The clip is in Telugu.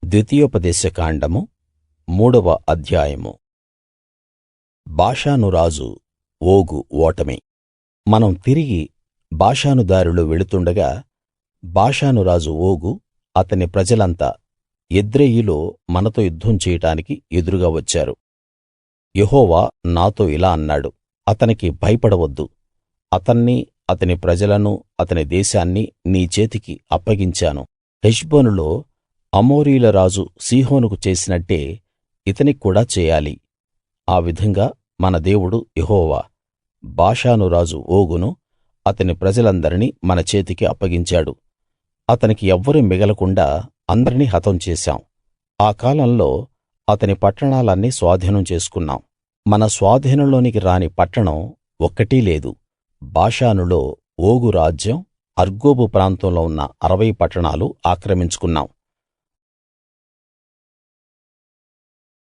ద్వితీయోపదేశకాండము 3వ అధ్యాయము. బాషాను రాజు ఓగు ఓటమి. మనం తిరిగి బాషాను దారిలో వెళుతుండగా బాషాను రాజు ఓగు అతని ప్రజలంతా ఎద్రెయీలో మనతో యుద్ధం చేయడానికి ఎదురుగా వచ్చారు. యెహోవా నాతో ఇలా అన్నాడు, అతనికి భయపడవద్దు. అతన్నీ అతని ప్రజలనూ అతని దేశాన్నీ నీ చేతికి అప్పగించాను. హెష్బోనులో అమోరీయుల రాజు సీహోనుకు చేసినట్టే ఇతనికి కూడా చేయాలి. ఆ విధంగా మన దేవుడు యెహోవా బాషాను రాజు ఓగును అతని ప్రజలందరినీ మన చేతికి అప్పగించాడు. అతనికి ఎవ్వరూ మిగలకుండా అందరినీ హతం చేశాం. ఆ కాలంలో అతని పట్టణాలన్నీ స్వాధీనం చేసుకున్నాం. మన స్వాధీనంలోనికి రాని పట్టణం ఒక్కటీ లేదు. బాషానులో ఓగు రాజ్యం, అర్గోబు ప్రాంతంలో ఉన్న 60 పట్టణాలు ఆక్రమించుకున్నాం.